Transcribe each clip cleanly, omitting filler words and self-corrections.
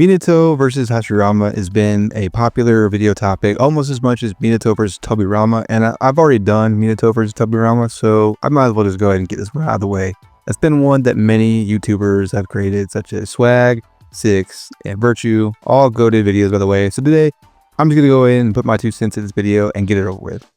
Minato versus Hashirama has been a popular video topic almost as much as Minato versus Tobirama, and I've already done Minato versus Tobirama, so I might as well just go ahead and get this one out of the way. That's been one that many YouTubers have created, such as Swag, Six, and Virtue, all goated videos by the way. So today, I'm just going to go in and put my 2 cents in this video and get it over with.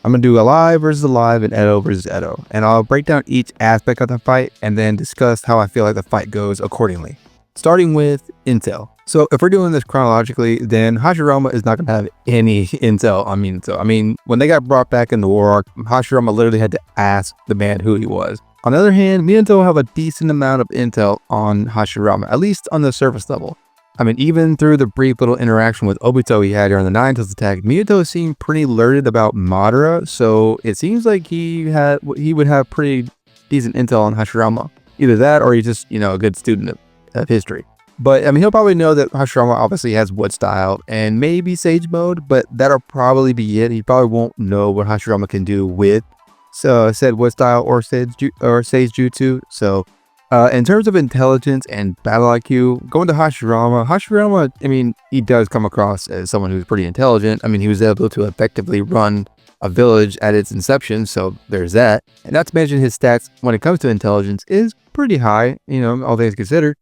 I'm going to do Alive versus Alive and Edo versus Edo, and I'll break down each aspect of the fight and then discuss how I feel like the fight goes accordingly. Starting with intel. So if we're doing this chronologically, then Hashirama is not going to have any intel on Minato. I mean, when they got brought back in the war arc, Hashirama literally had to ask the man who he was. On the other hand, Minato will have a decent amount of intel on Hashirama, at least on the surface level. I mean, even through the brief little interaction with Obito he had during the Nine-Tails attack, Minato seemed pretty alerted about Madara, so it seems like he would have pretty decent intel on Hashirama. Either that or he's just, a good student of history. But I mean, he'll probably know that Hashirama obviously has Wood style and maybe Sage mode, but that'll probably be it. He probably won't know what Hashirama can do with said Wood style or Sage Jutsu. So in terms of intelligence and battle IQ, going to Hashirama, I mean, he does come across as someone who's pretty intelligent. I mean, he was able to effectively run a village at its inception, so there's that. And not to mention his stats when it comes to intelligence is pretty high, all things considered.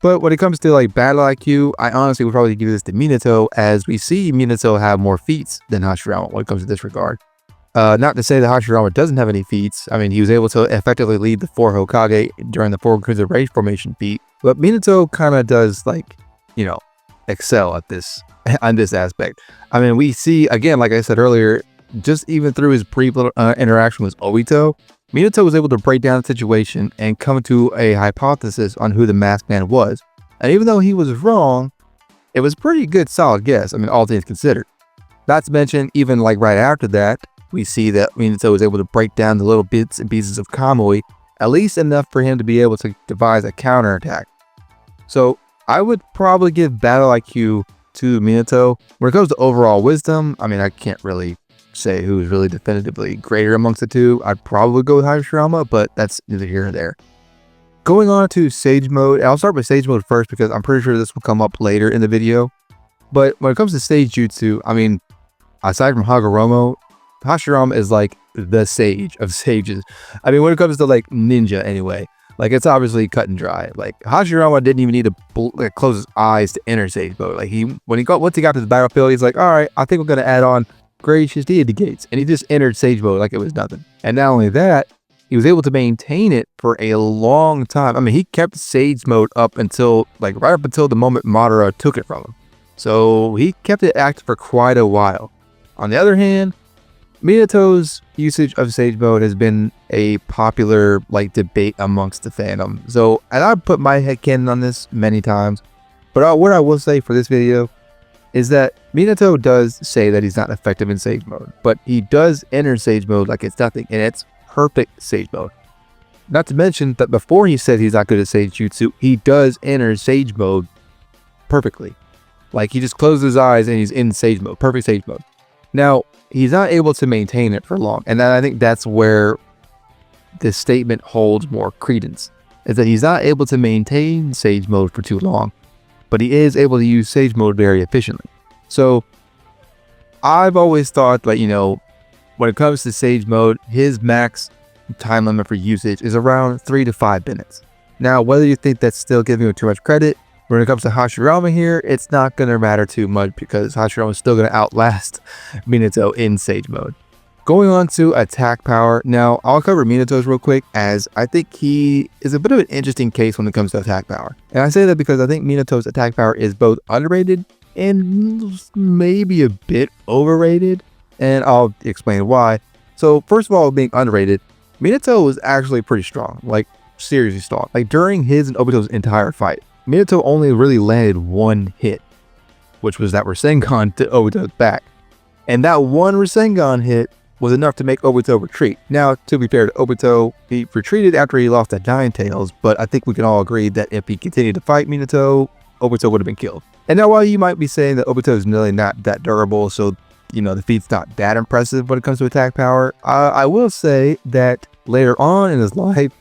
But when it comes to like battle IQ, I honestly would probably give this to Minato, as we see Minato have more feats than Hashirama when it comes to this regard. Not to say that Hashirama doesn't have any feats. I mean, he was able to effectively lead the 4 Hokage during the 4 Cruiser Race formation feat. But Minato kind of does excel at this on this aspect. I mean, we see again, like I said earlier, just even through his brief little interaction with Obito, Minato was able to break down the situation and come to a hypothesis on who the masked man was. And even though he was wrong, it was a pretty good solid guess, I mean, all things considered. Not to mention, even right after that, we see that Minato was able to break down the little bits and pieces of Kamui, at least enough for him to be able to devise a counterattack. So I would probably give battle IQ to Minato. When it comes to overall wisdom, I mean, I can't really say who's really definitively greater amongst the two. I'd probably go with Hashirama, but that's neither here nor there. Going on to Sage mode, I'll start with Sage mode first because I'm pretty sure this will come up later in the video. But when it comes to Sage Jutsu, I mean, aside from Hagoromo, Hashirama is like the sage of sages. I mean, when it comes to ninja anyway, it's obviously cut and dry. Hashirama didn't even need to close his eyes to enter Sage mode. Once he got to the battlefield, he's like, all right, I think we're going to add on Gracious Deity Gates, and he just entered Sage mode like it was nothing. And not only that, he was able to maintain it for a long time. I mean, he kept Sage mode up until right up until the moment Madara took it from him. So he kept it active for quite a while. On the other hand, Minato's usage of Sage mode has been a popular debate amongst the fandom. So, and I've put my headcanon on this many times, but what I will say for this video is that Minato does say that he's not effective in Sage mode, but he does enter Sage mode like it's nothing, and it's perfect Sage mode. Not to mention that before he said he's not good at Sage Jutsu, he does enter Sage mode perfectly. He just closes his eyes and he's in Sage mode, perfect Sage mode. Now, he's not able to maintain it for long, and I think that's where this statement holds more credence, is that he's not able to maintain Sage mode for too long, but he is able to use Sage mode very efficiently. So I've always thought that, when it comes to Sage mode, his max time limit for usage is around 3 to 5 minutes. Now, whether you think that's still giving him too much credit, when it comes to Hashirama here, it's not going to matter too much because Hashirama is still going to outlast Minato in Sage mode. Going on to attack power. Now, I'll cover Minato's real quick, as I think he is a bit of an interesting case when it comes to attack power. And I say that because I think Minato's attack power is both underrated and maybe a bit overrated. And I'll explain why. So first of all, being underrated, Minato was actually pretty strong, seriously strong. During his and Obito's entire fight, Minato only really landed one hit, which was that Rasengan to Obito's back. And that one Rasengan hit was enough to make Obito retreat. Now, to be fair to Obito, he retreated after he lost that Nine-Tails, but I think we can all agree that if he continued to fight Minato, Obito would have been killed. And now, while you might be saying that Obito is really not that durable, so the feat's not that impressive when it comes to attack power, I will say that later on in his life,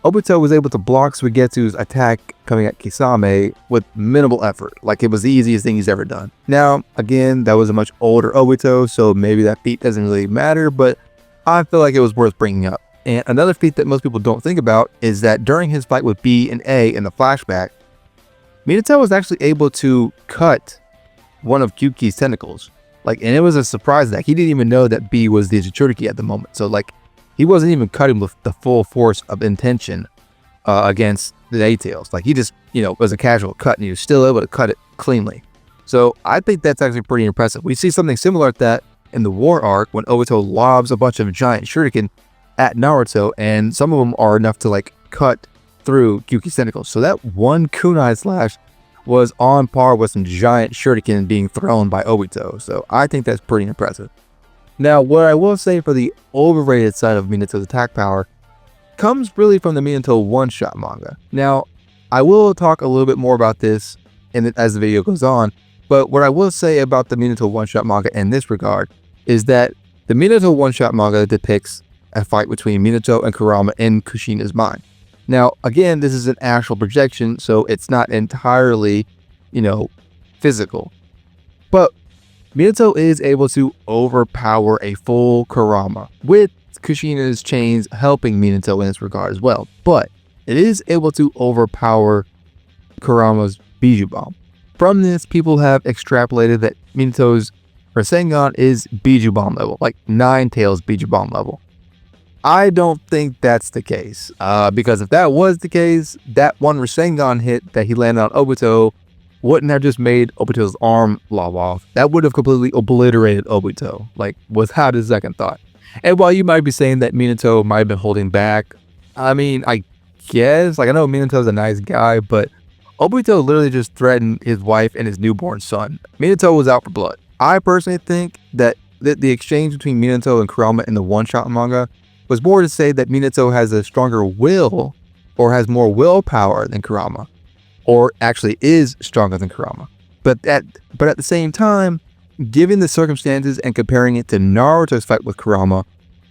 Obito was able to block Suigetsu's attack coming at Kisame with minimal effort, like it was the easiest thing he's ever done. Now, again, that was a much older Obito, so maybe that feat doesn't really matter, but I feel like it was worth bringing up. And another feat that most people don't think about is that during his fight with B and A in the flashback, Minato was actually able to cut one of Kyuki's tentacles. And it was a surprise that he didn't even know that B was the Jinchuriki at the moment. So he wasn't even cutting with the full force of intention against the A-tails. He just, was a casual cut and he was still able to cut it cleanly. So I think that's actually pretty impressive. We see something similar to that in the war arc when Obito lobs a bunch of giant shuriken at Naruto, and some of them are enough to cut through Kyuki's tentacles. So that one kunai slash was on par with some giant shuriken being thrown by Obito. So I think that's pretty impressive. Now, what I will say for the overrated side of Minato's attack power comes really from the Minato one-shot manga. Now, I will talk a little bit more about this as the video goes on, but what I will say about the Minato one-shot manga in this regard is that the Minato one-shot manga depicts a fight between Minato and Kurama in Kushina's mind. Now, again, this is an actual projection, so it's not entirely, physical. But Minato is able to overpower a full Kurama, with Kushina's chains helping Minato in this regard as well. But it is able to overpower Kurama's Biju Bomb. From this, people have extrapolated that Minato's Rasengan is Biju Bomb level, like Nine Tails Biju Bomb level. I don't think that's the case, because if that was the case, that one Rasengan hit that he landed on Obito wouldn't have just made Obito's arm lob off. That would have completely obliterated Obito, without a second thought. And while you might be saying that Minato might have been holding back, I mean, I guess, I know Minato's a nice guy, but Obito literally just threatened his wife and his newborn son. Minato was out for blood. I personally think that the exchange between Minato and Kurama in the one-shot manga was more to say that Minato has a stronger will, or has more willpower than Kurama, or actually is stronger than Kurama. But at the same time, given the circumstances and comparing it to Naruto's fight with Kurama,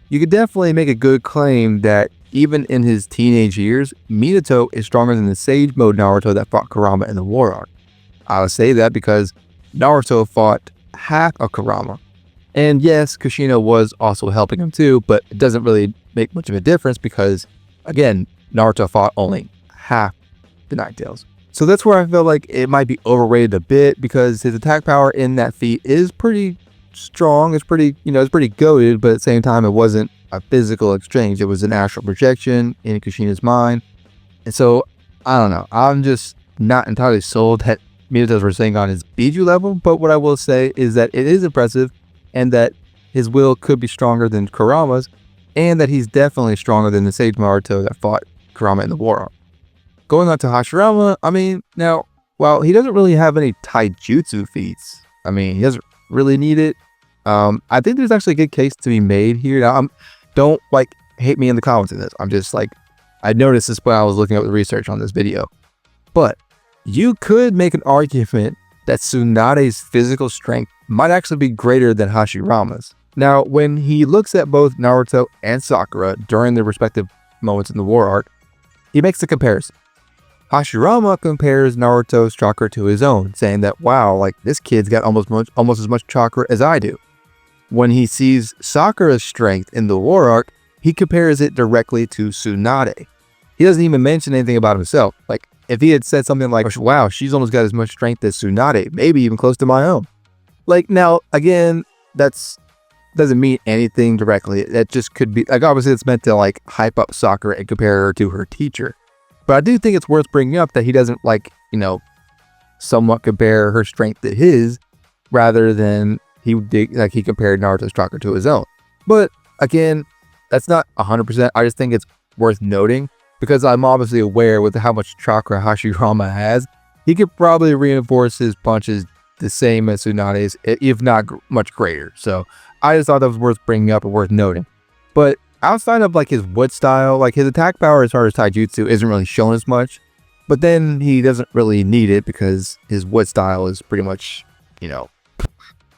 you could definitely make a good claim that even in his teenage years, Minato is stronger than the Sage Mode Naruto that fought Kurama in the war arc. I would say that because Naruto fought half of Kurama. And yes, Kushina was also helping him too, but it doesn't really make much of a difference because, again, Naruto fought only half the Nine Tails. So that's where I feel like it might be overrated a bit, because his attack power in that feat is pretty strong. It's pretty, it's pretty goated, but at the same time, it wasn't a physical exchange. It was an astral projection in Kushina's mind. And so, I don't know. I'm just not entirely sold that Minato's Rasengan is Biju level, but what I will say is that it is impressive, and that his will could be stronger than Kurama's, and that he's definitely stronger than the Sage Naruto that fought Kurama in the war arc. Going on to Hashirama, I mean, now, while he doesn't really have any taijutsu feats, I mean, he doesn't really need it. I think there's actually a good case to be made here. Now, don't hate me in the comments in this. I'm just I noticed this when I was looking up the research on this video. But you could make an argument that Tsunade's physical strength might actually be greater than Hashirama's. Now, when he looks at both Naruto and Sakura during their respective moments in the war arc, he makes a comparison. Hashirama compares Naruto's chakra to his own, saying that, wow, this kid's got almost as much chakra as I do. When he sees Sakura's strength in the war arc, he compares it directly to Tsunade. He doesn't even mention anything about himself. If he had said something like, wow, she's almost got as much strength as Tsunade, maybe even close to my own. Now, again, that's doesn't mean anything directly. That just could be, obviously it's meant to, hype up Sakura and compare her to her teacher. But I do think it's worth bringing up that he doesn't, somewhat compare her strength to his, rather than he compared Naruto's chakra to his own. But, again, that's not 100%. I just think it's worth noting, because I'm obviously aware with how much chakra Hashirama has, he could probably reinforce his punches the same as Tsunade's, if not much greater. So I just thought that was worth bringing up and worth noting. But outside of his wood style, his attack power as far as taijutsu isn't really shown as much. But then he doesn't really need it because his wood style is pretty much,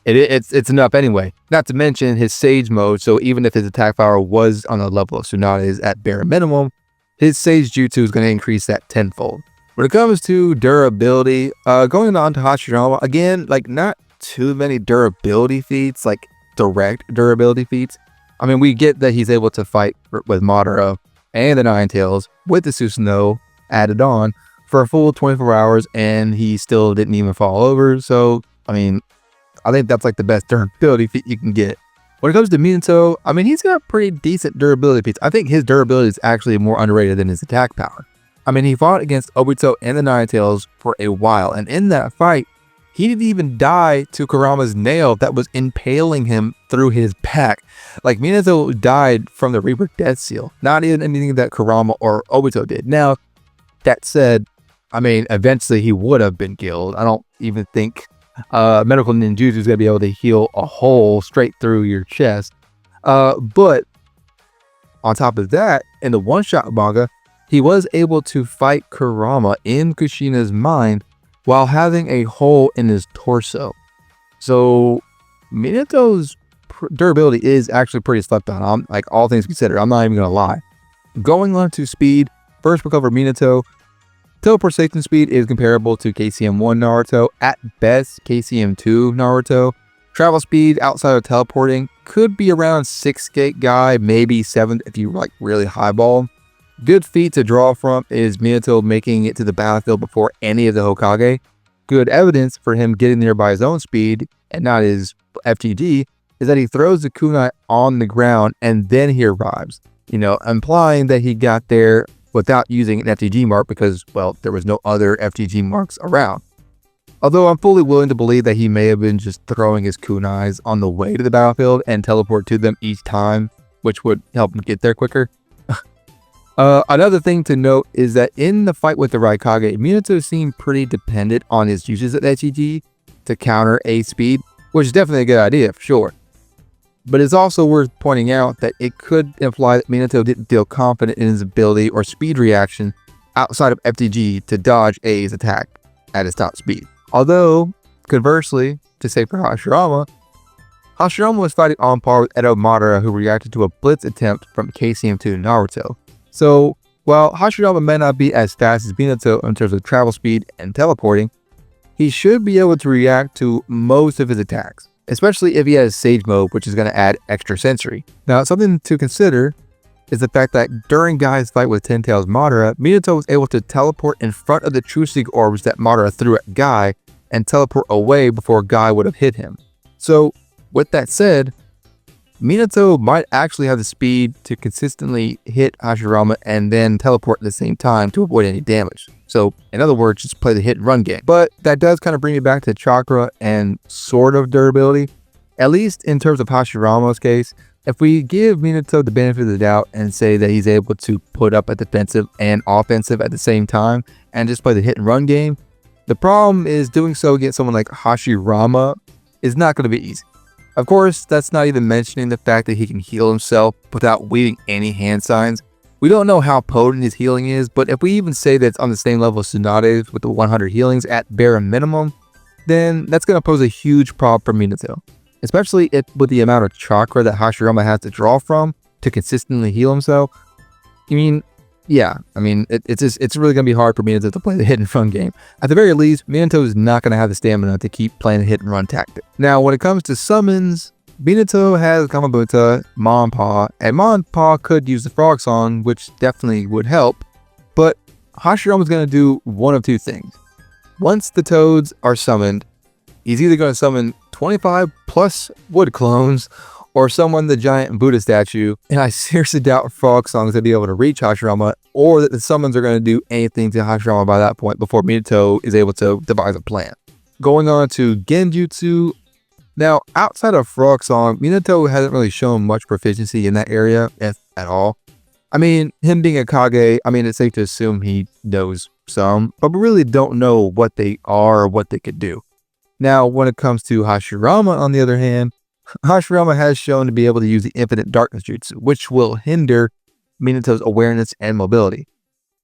it's enough anyway. Not to mention his Sage Mode, so even if his attack power was on the level of Tsunade's at bare minimum, his Sage Jutsu is going to increase that tenfold. When it comes to durability, going on to Hashirama, again, like not too many durability feats, like direct durability feats. I mean, we get that he's able to fight with Madara and the Nine Tails with the Susanoo added on for a full 24 hours, and he still didn't even fall over. So, I mean, I think that's like the best durability feat you can get. When it comes to Minato, I mean, he's got pretty decent durability feats. I think his durability is actually more underrated than his attack power. I mean, he fought against Obito and the Nine Tails for a while, and in that fight, he didn't even die to Kurama's nail that was impaling him through his back. Like, Minato died from the Reaper Death Seal, not even anything that Kurama or Obito did. Now, that said, I mean, eventually he would have been killed. I don't even think medical ninjutsu is going to be able to heal a hole straight through your chest. But on top of that, in the one-shot manga, he was able to fight Kurama in Kushina's mind while having a hole in his torso. So Minato's durability is actually pretty slept on. Like, all things considered, I'm not even going to lie. Going on to speed, first we'll cover Minato. Teleportation speed is comparable to KCM1 Naruto, at best KCM2 Naruto. Travel speed outside of teleporting could be around 6 gate guy, maybe 7 if you like really highball. Good feat to draw from is Minato making it to the battlefield before any of the Hokage. Good evidence for him getting there by his own speed and not his FTG is that he throws the kunai on the ground and then he arrives, you know, implying that he got there without using an FTG mark because, well, there was no other FTG marks around. Although I'm fully willing to believe that he may have been just throwing his kunais on the way to the battlefield and teleport to them each time, which would help him get there quicker. Another thing to note is that in the fight with the Raikage, Minato seemed pretty dependent on his uses of FTG to counter a speed, which is definitely a good idea for sure. But it's also worth pointing out that it could imply that Minato didn't feel confident in his ability or speed reaction outside of FTG to dodge A's attack at his top speed. Although, conversely, to say for Hashirama, Hashirama was fighting on par with Edo Madara, who reacted to a blitz attempt from KCM2 Naruto. So, while Hashirama may not be as fast as Minato in terms of travel speed and teleporting, he should be able to react to most of his attacks, especially if he has Sage Mode, which is going to add extra sensory. Now, something to consider is the fact that during Guy's fight with Ten Tails Madara, Minato was able to teleport in front of the True Seek orbs that Madara threw at Guy and teleport away before Guy would have hit him. So, with that said, Minato might actually have the speed to consistently hit Hashirama and then teleport at the same time to avoid any damage. So, in other words, just play the hit and run game. But that does kind of bring me back to chakra and sort of durability. At least in terms of Hashirama's case, if we give Minato the benefit of the doubt and say that he's able to put up a defensive and offensive at the same time and just play the hit and run game, the problem is doing so against someone like Hashirama is not going to be easy. Of course, that's not even mentioning the fact that he can heal himself without weaving any hand signs. We don't know how potent his healing is, but if we even say that it's on the same level as Tsunade's with the 100 healings at bare minimum, then that's going to pose a huge problem for Minato. Especially if with the amount of chakra that Hashirama has to draw from to consistently heal himself. I mean, yeah, it's really going to be hard for Minato to play the hit and run game. At the very least, Minato is not going to have the stamina to keep playing the hit and run tactic. Now, when it comes to summons, Minato has Kamabuta, Monpa, and Monpa could use the Frog Song, which definitely would help. But Hashirama's going to do one of two things. Once the Toads are summoned, he's either going to summon 25 plus wood clones or summon the giant Buddha statue, and I seriously doubt Frog Song is going to be able to reach Hashirama, or that the summons are going to do anything to Hashirama by that point before Minato is able to devise a plan. Going on to Genjutsu. Now, outside of Frog Song, Minato hasn't really shown much proficiency in that area, if at all. I mean, him being a Kage, it's safe to assume he knows some, but we really don't know what they are or what they could do. Now, when it comes to Hashirama, on the other hand, Hashirama has shown to be able to use the Infinite Darkness Jutsu, which will hinder Minato's awareness and mobility.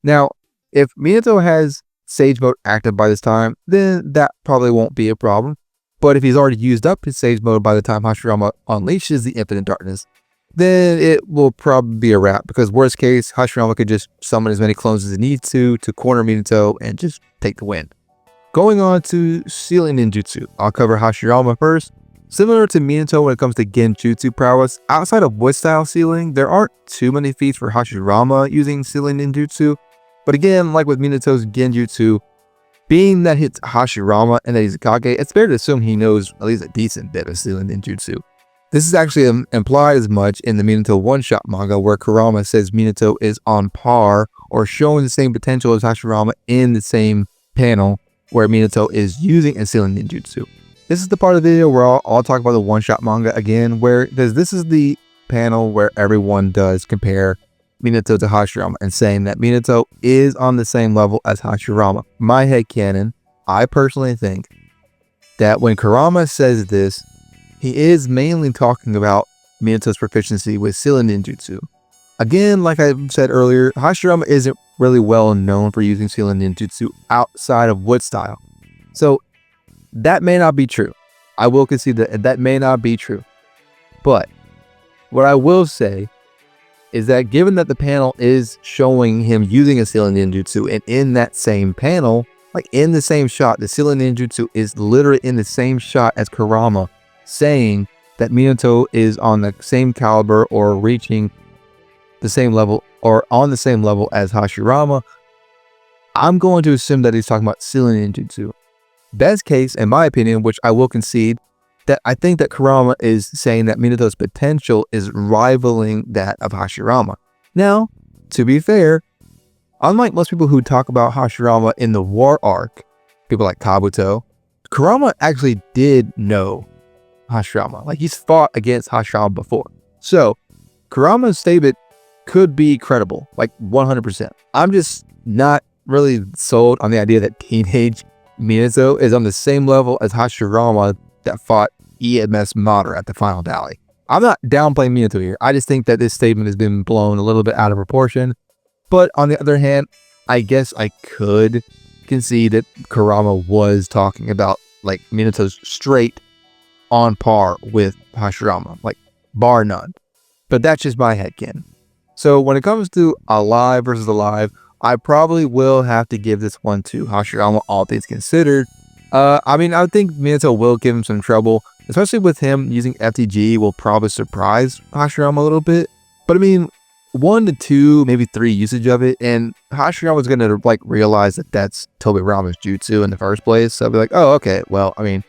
Now, if Minato has Sage Mode active by this time, then that probably won't be a problem. But if he's already used up his Sage Mode by the time Hashirama unleashes the Infinite Darkness, then it will probably be a wrap, because worst case, Hashirama could just summon as many clones as he needs to corner Minato and just take the win. Going on to sealing ninjutsu, I'll cover Hashirama first. Similar to Minato when it comes to genjutsu prowess, outside of wood style sealing, there aren't too many feats for Hashirama using sealing ninjutsu. But again, like with Minato's genjutsu, being that it's Hashirama and that he's a Hokage, it's fair to assume he knows at least a decent bit of sealing ninjutsu. This is actually implied as much in the Minato one-shot manga, where Kurama says Minato is on par or showing the same potential as Hashirama in the same panel where Minato is using a sealing ninjutsu. This is the part of the video where I'll talk about the one-shot manga again, where this is the panel where everyone does compare Minato to Hashirama and saying that Minato is on the same level as Hashirama. My headcanon, I personally think that when Kurama says this, he is mainly talking about Minato's proficiency with sealing ninjutsu. Again, like I said earlier, Hashirama isn't really well known for using sealing ninjutsu outside of wood style. So that may not be true. I will concede that may not be true. But what I will say is that given that the panel is showing him using a sealing ninjutsu, and in that same panel, like in the same shot, the sealing ninjutsu is literally in the same shot as Kurama, saying that Minato is on the same caliber or reaching the same level or on the same level as Hashirama, I'm going to assume that he's talking about sealing ninjutsu. Best case, in my opinion, which I will concede, that I think that Kurama is saying that Minato's potential is rivaling that of Hashirama. Now, to be fair, unlike most people who talk about Hashirama in the war arc, people like Kabuto, Kurama actually did know Hashirama. Like, he's fought against Hashirama before. So, Kurama's statement could be credible, like 100%. I'm just not really sold on the idea that teenage Minato is on the same level as Hashirama that fought EMS Madara at the final tally. I'm not downplaying Minato here. I just think that this statement has been blown a little bit out of proportion. But on the other hand, I guess I could concede that Kurama was talking about like Minato's straight on par with Hashirama, like bar none. But that's just my headcanon. So when it comes to alive versus alive, I probably will have to give this one to Hashirama, all things considered. I mean, I think Minato will give him some trouble, especially with him using FTG will probably surprise Hashirama a little bit. But I mean, 1 to 2, maybe 3 usage of it, and Hashirama's going to like realize that that's Tobirama's jutsu in the first place. So I'll be like, oh, okay, well, I mean,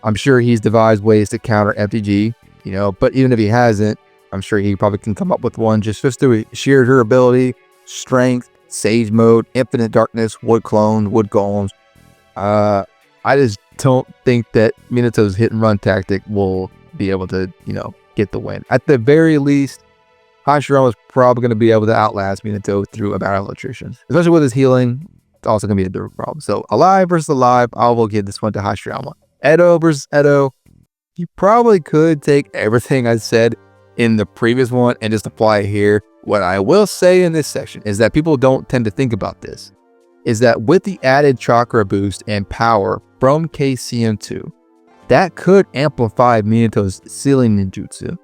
I'm sure he's devised ways to counter FTG, you know, but even if he hasn't, I'm sure he probably can come up with one just through sheer durability, strength, sage mode, infinite darkness, wood clone, wood golems. I just don't think that Minato's hit and run tactic will be able to, you know, get the win. At the very least, Hashirama's probably going to be able to outlast Minato through a battle attrition, especially with his healing. It's also going to be a different problem. So alive versus alive, I will give this one to Hashirama. Edo versus Edo, you probably could take everything I said in the previous one and just apply it here. What I will say in this section is that people don't tend to think about this, is that with the added chakra boost and power from KCM2, that could amplify Minato's sealing ninjutsu.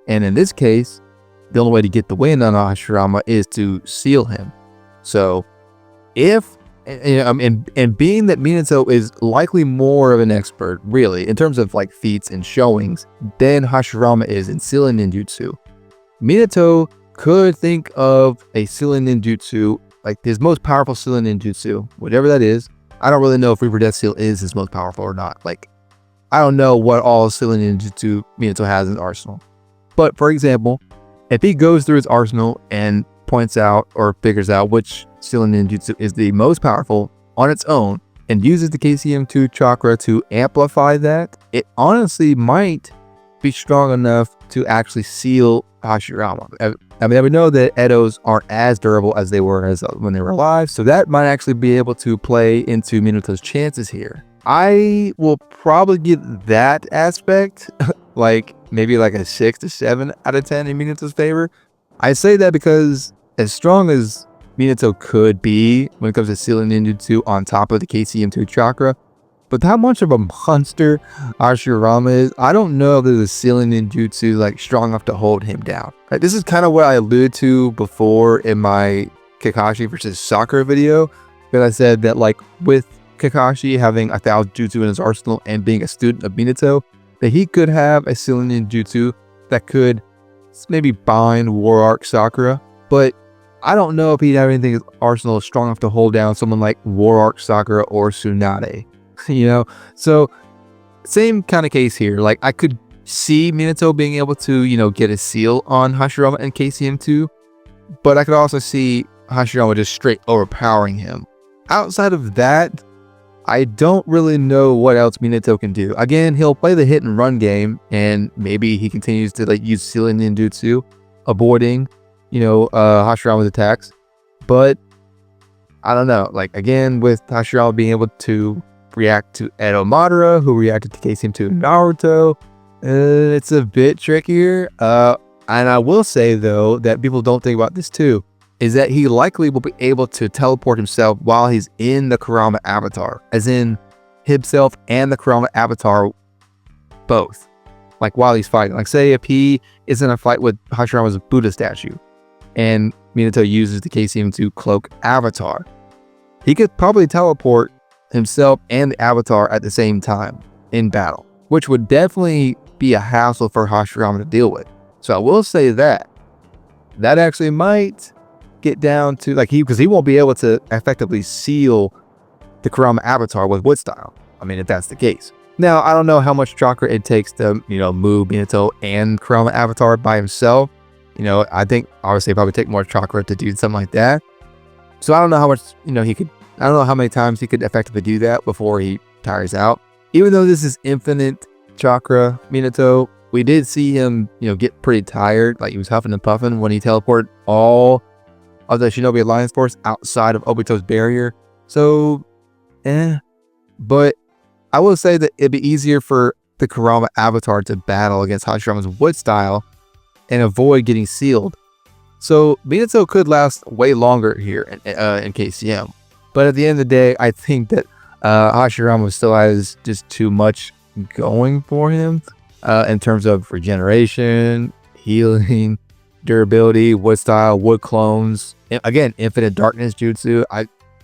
And in this case, the only way to get the win on Hashirama is to seal him. So if, and being that Minato is likely more of an expert, really, in terms of like feats and showings, than Hashirama is in sealing ninjutsu, Minato could think of a sealing ninjutsu, like his most powerful sealing ninjutsu, whatever that is. I don't really know if Reaper Death Seal is his most powerful or not. Like, I don't know what all sealing ninjutsu Minato has in his arsenal. But for example, if he goes through his arsenal and points out or figures out which sealing ninjutsu is the most powerful on its own and uses the KCM2 chakra to amplify that, it honestly might be strong enough to actually seal Hashirama. I mean, we know that Edos aren't as durable as they were when they were alive, so that might actually be able to play into Minato's chances here. I will probably give that aspect like maybe like a 6 to 7 out of 10 in Minato's favor. I say that because as strong as Minato could be when it comes to sealing ninjutsu on top of the KCM2 chakra, But how much of a monster Hashirama is, I don't know if there's a ceiling ninjutsu like strong enough to hold him down. Like, this is kind of what I alluded to before in my Kakashi versus Sakura video, because I said that like with Kakashi having 1,000 jutsu in his arsenal and being a student of Minato, that he could have a ceiling ninjutsu that could maybe bind War Arc Sakura, but I don't know if he'd have anything in his arsenal strong enough to hold down someone like War Arc Sakura or Tsunade. You know, so same kind of case here. Like, I could see Minato being able to, you know, get a seal on Hashirama and KCM2, but I could also see Hashirama just straight overpowering him. Outside of that, I don't really know what else Minato can do. Again, he'll play the hit and run game, and maybe he continues to like use ceiling ninjutsu, avoiding, you know, Hashirama's attacks. But I don't know. Like, again, with Hashirama being able to react to Edo Madara, who reacted to KCM2 Naruto, it's a bit trickier. And I will say though that people don't think about this too, is that he likely will be able to teleport himself while he's in the Kurama avatar, as in himself and the Kurama avatar both, like while he's fighting. Like, say if he is in a fight with Hashirama's Buddha statue and Minato uses the KCM2 cloak avatar, he could probably teleport himself and the avatar at the same time in battle, which would definitely be a hassle for Hashirama to deal with. So I will say that actually might get down to like because he won't be able to effectively seal the Kurama avatar with Wood style. I mean, if that's the case. Now, I don't know how much chakra it takes to, you know, move Minato and Kurama avatar by himself. You know, I think obviously it probably take more chakra to do something like that. So I don't know how much, you know, I don't know how many times he could effectively do that before he tires out. Even though this is infinite chakra Minato, we did see him, you know, get pretty tired. Like, he was huffing and puffing when he teleported all of the Shinobi Alliance force outside of Obito's barrier. So, but I will say that it'd be easier for the Kurama avatar to battle against Hashirama's Wood style and avoid getting sealed. So Minato could last way longer here in KCM. But at the end of the day, I think that Hashirama still has just too much going for him in terms of regeneration, healing, durability, Wood style, Wood clones. Again, infinite darkness jutsu.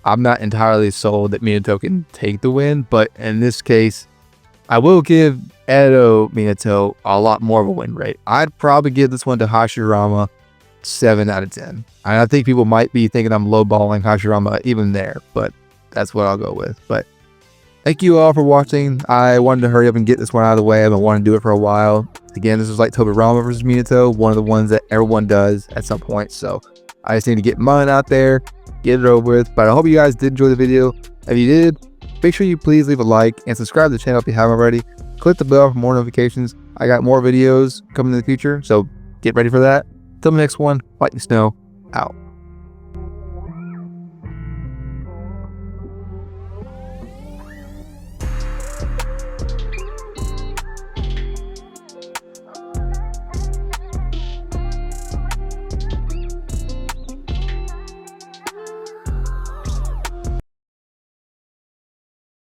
I'm not entirely sold that Minato can take the win, but in this case, I will give Edo Minato a lot more of a win rate. I'd probably give this one to Hashirama 7 out of 10. And I think people might be thinking I'm lowballing Hashirama even there, but that's what I'll go with. But thank you all for watching. I wanted to hurry up and get this one out of the way. I've been wanting to do it for a while. Again, this is like Tobirama versus Minato, one of the ones that everyone does at some point. So I just need to get mine out there, get it over with. But I hope you guys did enjoy the video. If you did, make sure you please leave a like and subscribe to the channel if you haven't already. Click the bell for more notifications. I got more videos coming in the future, so get ready for that. Till the next one, Fighting Snow, out.